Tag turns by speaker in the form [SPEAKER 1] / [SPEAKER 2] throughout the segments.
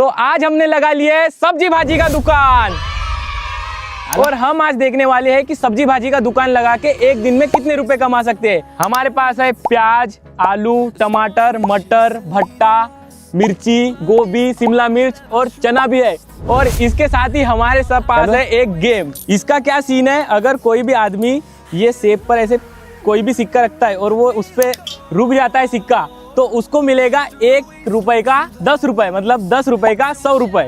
[SPEAKER 1] तो आज हमने लगा लिया है सब्जी भाजी का दुकान और हम आज देखने वाले हैं कि सब्जी भाजी का दुकान लगा के एक दिन में कितने रुपए कमा सकते हैं। हमारे पास है प्याज, आलू, टमाटर, मटर, भट्टा, मिर्ची, गोभी, शिमला मिर्च और चना भी है। और इसके साथ ही हमारे सब पास है एक गेम। इसका क्या सीन है, अगर कोई भी आदमी ये सेब पर ऐसे कोई भी सिक्का रखता है और वो उस पर रुक जाता है सिक्का, तो उसको मिलेगा 1 रुपए का 10 रुपए, मतलब 10 रुपए का 100 रुपए।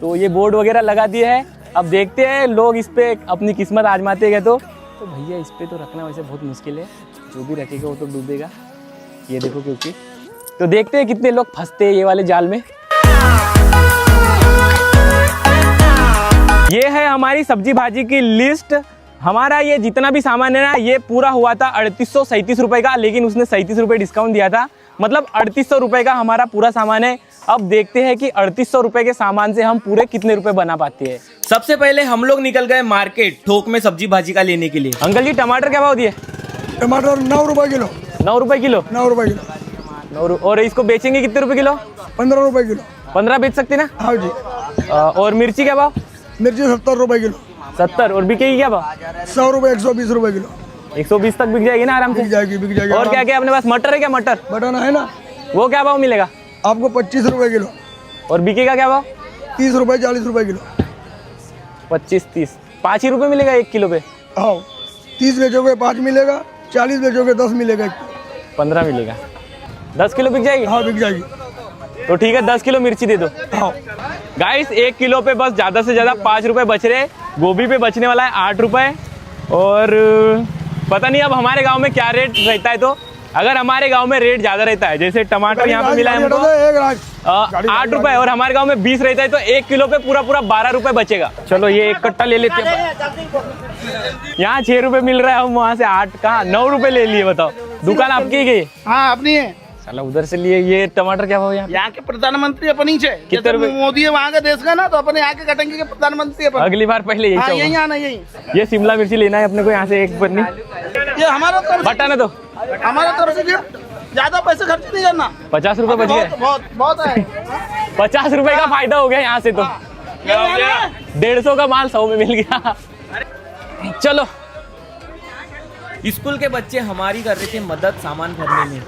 [SPEAKER 1] तो ये बोर्ड वगैरह लगा दिए है। अब देखते हैं लोग इस पे अपनी किस्मत आजमाते गए तो भैया इस पे तो रखना वैसे बहुत मुश्किल है, जो भी रखेगा वो तो डूबेगा। ये देखो क्योंकि तो देखते हैं कितने लोग फंसते हैं ये वाले जाल में। ये है हमारी सब्जी भाजी की लिस्ट। हमारा ये जितना भी सामान है ना, ये पूरा हुआ था 3837 रुपए का, लेकिन उसने 37 रुपए डिस्काउंट दिया था, मतलब 3800 रुपए का हमारा पूरा सामान है। अब देखते हैं कि 3800 रुपए के सामान से हम पूरे कितने रुपए बना पाते हैं। सबसे पहले हम लोग निकल गए मार्केट थोक में सब्जी भाजी का लेने के लिए। अंकल जी टमाटर क्या भाव दिए?
[SPEAKER 2] टमाटर 9 रुपए किलो।
[SPEAKER 1] 9 रुपए किलो?
[SPEAKER 2] 9 रुपए किलो।
[SPEAKER 1] और इसको बेचेंगे कितने रुपए किलो?
[SPEAKER 2] 15 रुपए किलो।
[SPEAKER 1] 15 बेच सकते ना?
[SPEAKER 2] हाँ जी।
[SPEAKER 1] और मिर्ची क्या भाव?
[SPEAKER 2] मिर्ची 70 रुपए किलो।
[SPEAKER 1] 70। और बिकेगी क्या भाव?
[SPEAKER 2] 100 रुपए 120 रुपए किलो।
[SPEAKER 1] 120 तक बिक जाएगी ना आराम से?
[SPEAKER 2] बिक जाएगी।
[SPEAKER 1] और क्या क्या अपने पास? मटर है क्या? मटर
[SPEAKER 2] बटाना है ना,
[SPEAKER 1] वो क्या भाव मिलेगा
[SPEAKER 2] आपको? 25 रुपए किलो।
[SPEAKER 1] और बिकेगा क्या भाव?
[SPEAKER 2] 30 रुपए 40 रुपए किलो।
[SPEAKER 1] 25-30 5 ही रुपए मिलेगा 1 किलो पे?
[SPEAKER 2] हाँ, 30 बेचोगे 5 मिलेगा, 40 बेचोगे 10 मिलेगा।
[SPEAKER 1] 15 मिलेगा। 10 किलो बिक जाएगी?
[SPEAKER 2] हाँ बिक जाएगी।
[SPEAKER 1] तो ठीक है 10 किलो मिर्ची दे दो।
[SPEAKER 2] हाँ
[SPEAKER 1] गाइस 1 किलो पे बस ज्यादा से ज्यादा 5 रुपए बच रहे। गोभी पे बचने वाला है 8 रुपए। और पता नहीं अब हमारे गांव में क्या रेट रहता है। तो अगर हमारे गांव में रेट ज्यादा रहता है, जैसे टमाटर यहाँ पे मिला है हमको 8 रुपए और हमारे गांव में 20 रहता है, तो 1 किलो पे पूरा 12 रुपए बचेगा। चलो ये एक कट्टा ले लेते हैं। यहाँ 6 रुपए मिल रहा है, हम वहाँ से 8 कहाँ 9 रुपए ले लिए। बताओ दुकान आपकी ही गई?
[SPEAKER 3] हाँ अपनी है।
[SPEAKER 1] चलो उधर से लिए। ये टमाटर क्या भाव?
[SPEAKER 3] यहाँ के प्रधानमंत्री अपनी है।
[SPEAKER 1] कितने रुपए?
[SPEAKER 3] मोदी है वहाँ का देश का ना, तो अपने यहाँ के कटेंगे के प्रधानमंत्री अपन।
[SPEAKER 1] अगली बार पहले यही चाहिए।
[SPEAKER 3] यही आना यही।
[SPEAKER 1] ये शिमला मिर्ची लेना है अपने को यहाँ से 1 पन्नी।
[SPEAKER 3] ये हमारा तरफ
[SPEAKER 1] बटाना दो।
[SPEAKER 3] हमारा तरफ से ज्यादा पैसे खर्च नहीं करना।
[SPEAKER 1] 50 रुपए बच गए।
[SPEAKER 3] बहुत है।
[SPEAKER 1] 50 रुपए का फायदा हो गया यहाँ से। तो 150 का माल 100 में मिल गया। चलो स्कूल के बच्चे हमारी कर रहे थे मदद सामान भरने में।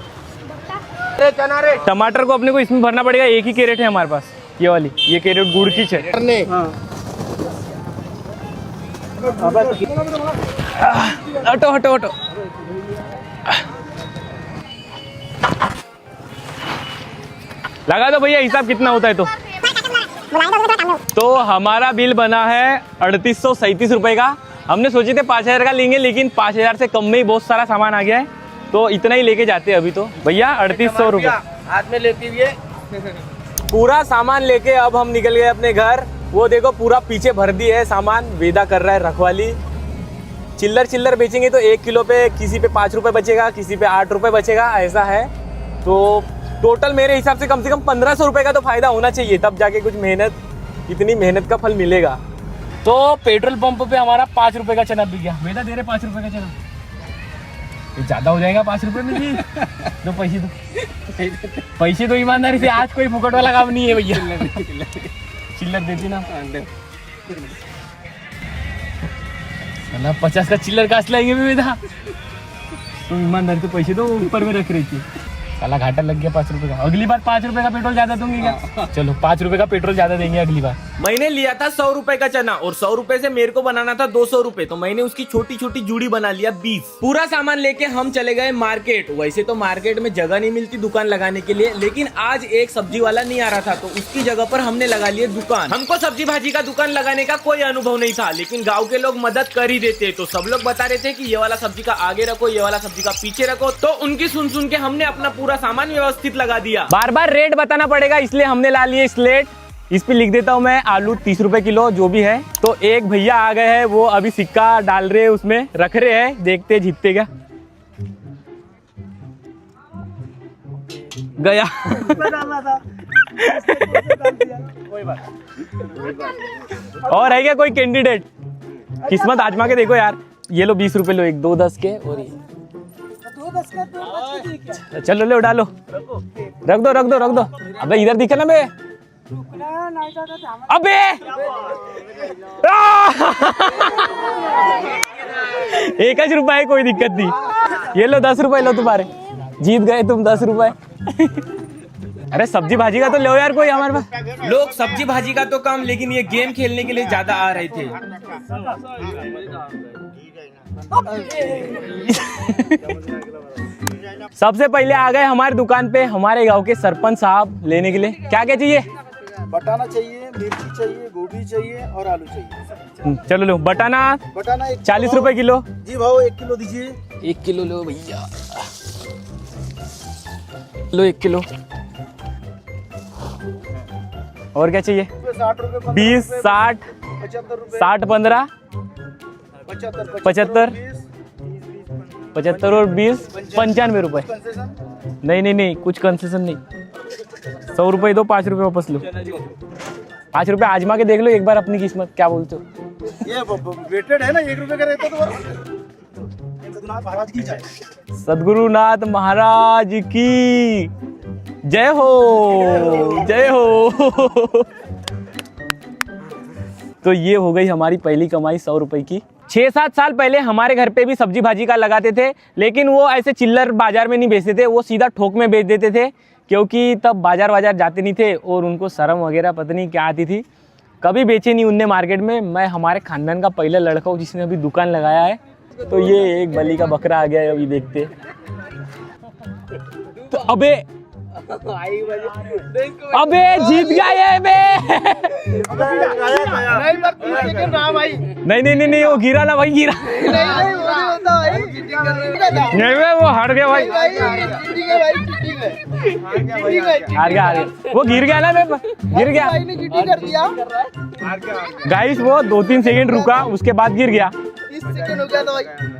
[SPEAKER 1] टमाटर को अपने को इसमें भरना पड़ेगा। एक ही कैरेट है हमारे पास, ये वाली। ये कैरेट गुड़ की है। हटो हटो हटो। लगा दो भैया, हिसाब कितना होता है? तो हमारा बिल बना है 3837 रुपए का। हमने सोचे थे 5000 का लेंगे, लेकिन 5000 से कम में ही बहुत सारा सामान आ गया है, तो इतना ही लेके जाते हैं अभी। तो भैया 3800 रुपये
[SPEAKER 3] हाथ में लेती हुए
[SPEAKER 1] पूरा सामान लेके अब हम निकल गए अपने घर। वो देखो पूरा पीछे भर दी है सामान। वेदा कर रहा है रखवाली। चिल्लर बेचेंगे तो 1 किलो पे किसी पे 5 रुपए बचेगा, किसी पे 8 रुपए बचेगा, ऐसा है। तो टोटल मेरे हिसाब से कम 1500 रुपए का तो फायदा होना चाहिए, तब जाके कुछ इतनी मेहनत का फल मिलेगा। तो पेट्रोल पंप पे हमारा 5 रुपए का चना बिक गया। वेदा दे रहे 5 रुपए का चना। ये ज्यादा हो जाएगा 5 रुपए में भी। दो पैसे तो ईमानदारी से। आज कोई फुकट वाला काम नहीं है भैया। चिल्लर देती ना। 50 का चिल्लर काश लाएंगे वेदा। तो ईमानदारी से पैसे तो ऊपर में रख रही थी। साला घाटा लग गया 5 रुपए का। अगली बार 5 रुपए का पेट्रोल ज्यादा दूंगी क्या? चलो 5 रुपए का पेट्रोल ज्यादा देंगे अगली बार। मैंने लिया था 100 रुपए का चना और 100 रुपए से मेरे को बनाना था 200 रुपए, तो मैंने उसकी छोटी छोटी जूड़ी बना लिया 20। पूरा सामान लेके हम चले गए मार्केट। वैसे तो मार्केट में जगह नहीं मिलती दुकान लगाने के लिए, लेकिन आज एक सब्जी वाला नहीं आ रहा था, तो उसकी जगह पर हमने लगा लिए दुकान। हमको सब्जी भाजी का दुकान लगाने का कोई अनुभव नहीं था, लेकिन गाँव के लोग मदद कर ही देते। तो सब लोग बता रहे थे कि ये वाला सब्जी का आगे रखो, ये वाला सब्जी का पीछे रखो। तो उनकी सुन के हमने अपना पूरा सामान व्यवस्थित लगा दिया। बार बार रेट बताना पड़ेगा, इसलिए हमने ला लिए स्लेट। इस पे लिख देता हूँ मैं आलू 30 रुपए किलो जो भी है। तो एक भैया आ गए हैं, वो अभी सिक्का डाल रहे हैं, उसमें रख रहे हैं। देखते जीतते क्या गया। और है क्या कोई कैंडिडेट? किस्मत आजमा के देखो यार। ये लो 20 रुपए लो, 1 2 10 के। और ये चलो लो डालो। रख दो। अबे इधर दिखे ना बे। अबे एक रुपए कोई दिक्कत नहीं, ये लो 10 रुपए लो तुम्हारे, जीत गए तुम 10 रुपए। अरे सब्जी भाजी का तो लो यार कोई हमारे पास। लोग सब्जी भाजी का तो कम, लेकिन ये गेम खेलने के लिए ज्यादा आ रहे थे। सबसे पहले आ गए हमारे दुकान पे हमारे गांव के सरपंच साहब लेने के लिए। क्या क्या चाहिए?
[SPEAKER 3] बटाना चाहिए, मिर्ची चाहिए, गोभी चाहिए और आलू चाहिए।
[SPEAKER 1] चलो लो बटाना 40 रुपए किलो।
[SPEAKER 3] जी भाव 1 किलो दीजिए।
[SPEAKER 1] 1 किलो लो भैया, लो 1 किलो। और क्या चाहिए?
[SPEAKER 3] 60 रुपए,
[SPEAKER 1] 20, 60,
[SPEAKER 3] 75 रुपए,
[SPEAKER 1] 60, 15, 75, 75 और 20, 95 रुपए। नहीं कुछ कंसेशन नहीं। 100 रुपए दो, 5 रुपए वापस लो। 5 रुपए आजमा के देख लो एक बार अपनी किस्मत, क्या बोलते हो?
[SPEAKER 3] ये वेटेड है ना, 1 रुपए का रहता तो महाराज की जय।
[SPEAKER 1] सद्गुरुनाथ महाराज की जय हो, जय हो। तो ये हो गई हमारी पहली कमाई 100 रुपए की। 6-7 साल पहले हमारे घर पे भी सब्जी भाजी का लगाते थे, लेकिन वो ऐसे चिल्लर बाजार में नहीं बेचते थे, वो सीधा थोक में बेच देते थे, क्योंकि तब बाजार जाते नहीं थे और उनको शर्म वगैरह पता नहीं क्या आती थी। कभी बेचे नहीं उनने मार्केट में। मैं हमारे खानदान का पहला लड़का हूँ जिसने अभी दुकान लगाया है। तो ये एक बलि का बकरा आ गया है, अभी देखते। तो अबे जीत गया ये बे। नहीं वो गिरा ना भाई, गिरा नहीं, वो हार गया भाई, हार गया। वो गिर गया ना, गिर गया गाइस। वो 2-3 सेकंड रुका, उसके बाद गिर गया।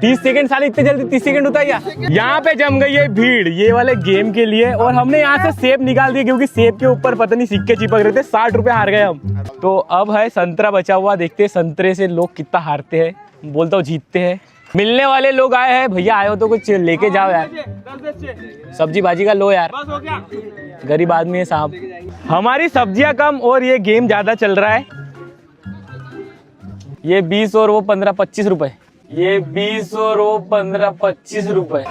[SPEAKER 1] 30 सेकंड साले, इतने जल्दी 30 सेकंड होता है क्या? यहाँ पे जम गई है भीड़ ये वाले गेम के लिए, और हमने यहाँ से सेब निकाल दिए क्योंकि सेब के ऊपर पता नहीं सिक्के चिपक रहे थे। 60 रुपए हार गए हम। तो अब है संतरा बचा हुआ, देखते हैं संतरे से लोग कितना हारते हैं। बोलता हूँ जीतते हैं। मिलने वाले लोग आए हैं, भैया आए हो तो कुछ लेके जाओ यार, सब्जी भाजी का लो यार, गरीब आदमी है साहब। हमारी सब्जियां कम और ये गेम ज्यादा चल रहा है। ये 20 और वो 15-25 रुपए, ये 20 और वो 15-25 रुपए,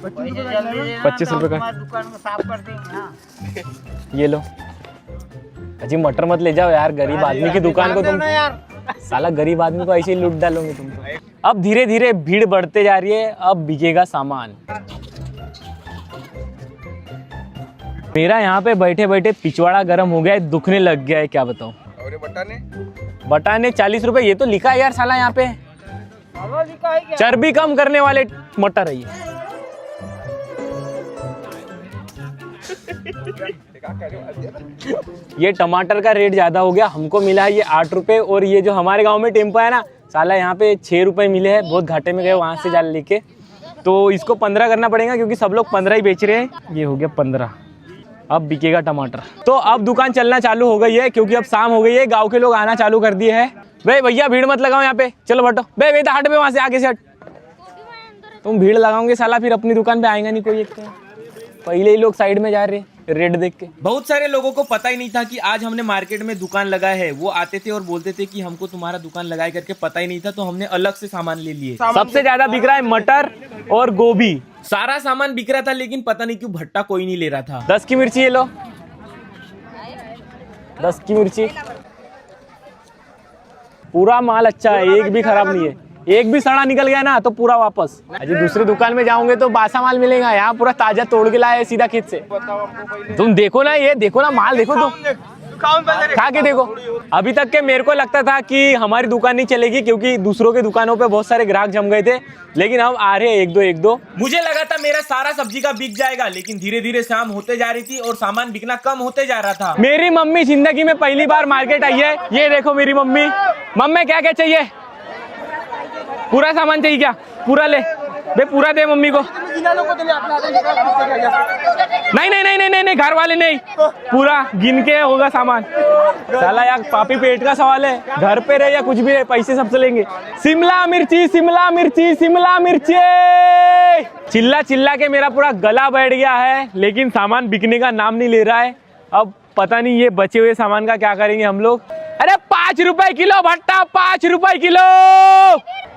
[SPEAKER 1] 25 रुपए का
[SPEAKER 4] दुकान को साफ कर देंगे।
[SPEAKER 1] ये लो। अजी मटर मत ले जाओ यार, गरीब आदमी की दुकान को तुम, साला गरीब आदमी को ऐसे ही लूट डालोगे तुम। अब धीरे धीरे भीड़ बढ़ते जा रही है, अब बिकेगा सामान। मेरा यहाँ पे बैठे बैठे पिछवाड़ा गर्म हो गया है, दुखने लग गया है, क्या बताऊं।
[SPEAKER 2] और ये
[SPEAKER 1] बटाने 40 रुपए, ये तो लिखा है यार साला यहाँ पे, चर्बी कम करने वाले मटर है ये। ये टमाटर का रेट ज्यादा हो गया, हमको मिला है ये 8 रुपए, और ये जो हमारे गांव में टेम्पो है ना साला, यहाँ पे 6 रुपए मिले हैं। बहुत घाटे में गए वहां से जाल लेके, तो इसको 15 करना पड़ेगा क्योंकि सब लोग 15 ही बेच रहे हैं। ये हो गया 15। अब बिकेगा टमाटर। तो अब दुकान चलना चालू हो गई है क्योंकि अब शाम हो गई है, गांव के लोग आना चालू कर दिए हैं। भैया भीड़ मत लगाओ यहाँ पे, चलो बटो बेटा, हट पे वहां से, आगे से हट। तुम भीड़ लगाओगे साला, फिर अपनी दुकान पे आएगा नहीं कोई। एक तो पहले ही लोग साइड में जा रहे रेट देख के। बहुत सारे लोगों को पता ही नहीं था कि आज हमने मार्केट में दुकान लगाया है। वो आते थे और बोलते थे कि हमको तुम्हारा दुकान लगाए करके पता ही नहीं था, तो हमने अलग से सामान ले लिए। सबसे ज्यादा बिक रहा है मटर और गोभी, सारा सामान बिक रहा था, लेकिन पता नहीं क्यों भट्टा कोई नहीं ले रहा था। 10 की मिर्ची ये लो, 10 की मिर्ची। पूरा माल अच्छा है, एक भी खराब नहीं है। एक भी सड़ा निकल गया ना तो पूरा वापस। अजी दूसरी दुकान में जाओगे तो बासा माल मिलेगा, यहाँ पूरा ताजा तोड़ के लाया है सीधा खेत से। तुम देखो ना, ये देखो ना माल, देखो तुम खा के देखो। अभी तक के मेरे को लगता था कि हमारी दुकान नहीं चलेगी क्योंकि दूसरों के दुकानों पे बहुत सारे ग्राहक जम गए थे, लेकिन अब आ रहे हैं एक दो। मुझे लगा था मेरा सारा सब्जी का बिक जाएगा, लेकिन धीरे धीरे शाम होते जा रही थी और सामान बिकना कम होते जा रहा था। मेरी मम्मी जिंदगी में पहली बार मार्केट आई है। ये देखो मेरी मम्मी। मम्मी क्या क्या चाहिए? पूरा सामान चाहिए क्या? पूरा ले। बे पूरा दे मम्मी को। नहीं नहीं नहीं नहीं नहीं नहीं, घर वाले नहीं, पूरा गिन के होगा सामान। साला यार पापी पेट का सवाल है, घर पे रहे या कुछ भी रहे पैसे सबसे लेंगे। शिमला मिर्ची शिमला मिर्ची शिमला मिर्ची, चिल्ला चिल्ला के मेरा पूरा गला बैठ गया है, लेकिन सामान बिकने का नाम नहीं ले रहा है। अब पता नहीं ये बचे हुए सामान का क्या करेंगे हम लोग। अरे 5 रुपए किलो भट्टा, 5 रुपए किलो।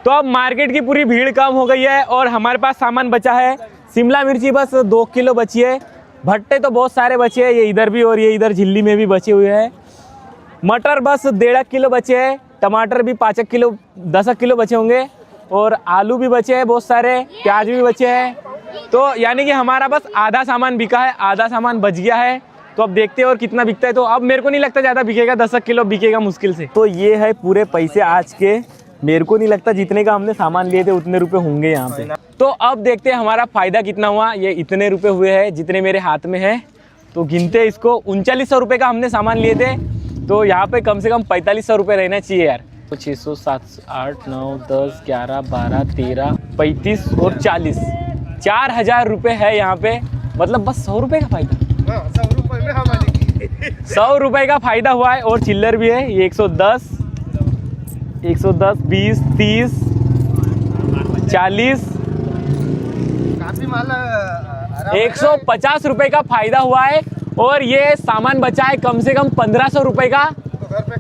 [SPEAKER 1] तो अब मार्केट की पूरी भीड़ कम हो गई है और हमारे पास सामान बचा है। शिमला मिर्ची बस 2 किलो बची है, भट्टे तो बहुत सारे बचे हैं, ये इधर भी और ये इधर झिल्ली में भी बचे हुए हैं। मटर बस 1.5 किलो बचे हैं, टमाटर भी 5 किलो 10 किलो बचे होंगे, और आलू भी बचे हैं बहुत सारे, प्याज भी बचे हैं। तो यानी कि हमारा बस आधा सामान बिका है, आधा सामान बच गया है। तो अब देखते हैं और कितना बिकता है। तो अब मेरे को नहीं लगता ज़्यादा बिकेगा, 10 किलो बिकेगा मुश्किल से। तो ये है पूरे पैसे आज के। मेरे को नहीं लगता जितने का हमने सामान लिए थे उतने रुपए होंगे यहाँ पे। तो अब देखते हैं हमारा फ़ायदा कितना हुआ। ये इतने रुपए हुए हैं जितने मेरे हाथ में है, तो गिनते हैं इसको। 3900 रुपये का हमने सामान लिए थे, तो यहाँ पे कम से कम 4500 रुपये रहना चाहिए यार। तो 600 7 8 9 10 11 12 13 35 और 40, 4000 रुपये है यहाँ पे। मतलब बस 100 रुपये का फ़ायदा, 100 रुपये का फ़ायदा हुआ है। और चिल्लर भी है, ये 110 110 20 30 40
[SPEAKER 3] काफी माल
[SPEAKER 1] 150 रुपये का फ़ायदा हुआ है। और ये सामान बचा है कम से कम 1500 रुपये का।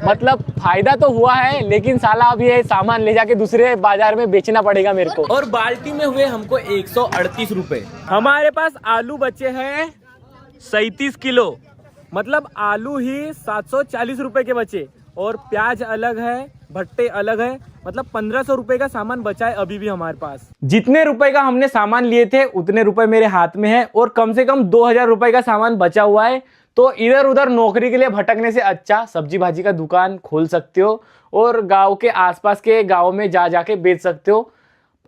[SPEAKER 1] मतलब फायदा तो हुआ है, लेकिन साला अब ये सामान ले जाके दूसरे बाजार में बेचना पड़ेगा मेरे को। और बाल्टी में हुए हमको 138 रुपए। हमारे पास आलू बचे हैं 37 किलो, मतलब आलू ही 740 रुपए के बचे, और प्याज अलग है, भट्टे अलग है, मतलब 1500 रुपए का सामान बचा है अभी भी हमारे पास। जितने रुपए का हमने सामान लिए थे उतने रुपए मेरे हाथ में है, और कम से कम 2000 रुपए का सामान बचा हुआ है। तो इधर उधर नौकरी के लिए भटकने से अच्छा सब्जी भाजी का दुकान खोल सकते हो, और गांव के आसपास के गांव में जा जाके बेच सकते हो।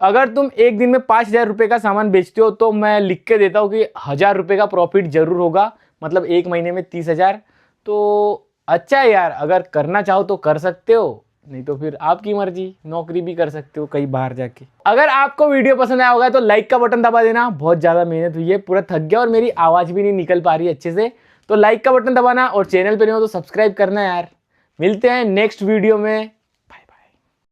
[SPEAKER 1] अगर तुम एक दिन में 5000 रुपये का सामान बेचते हो तो मैं लिख के देता हूँ कि 1000 रुपये का प्रॉफिट जरूर होगा, मतलब एक महीने में 30,000। तो अच्छा है यार, अगर करना चाहो तो कर सकते हो, नहीं तो फिर आपकी मर्जी, नौकरी भी कर सकते हो कहीं बाहर जाके। अगर आपको वीडियो पसंद आया होगा तो लाइक का बटन दबा देना। बहुत ज़्यादा मेहनत हुई है, पूरा थक गया और मेरी आवाज़ भी नहीं निकल पा रही अच्छे से। तो लाइक का बटन दबाना, और चैनल पे नहीं हो तो सब्सक्राइब करना यार। मिलते हैं नेक्स्ट वीडियो में।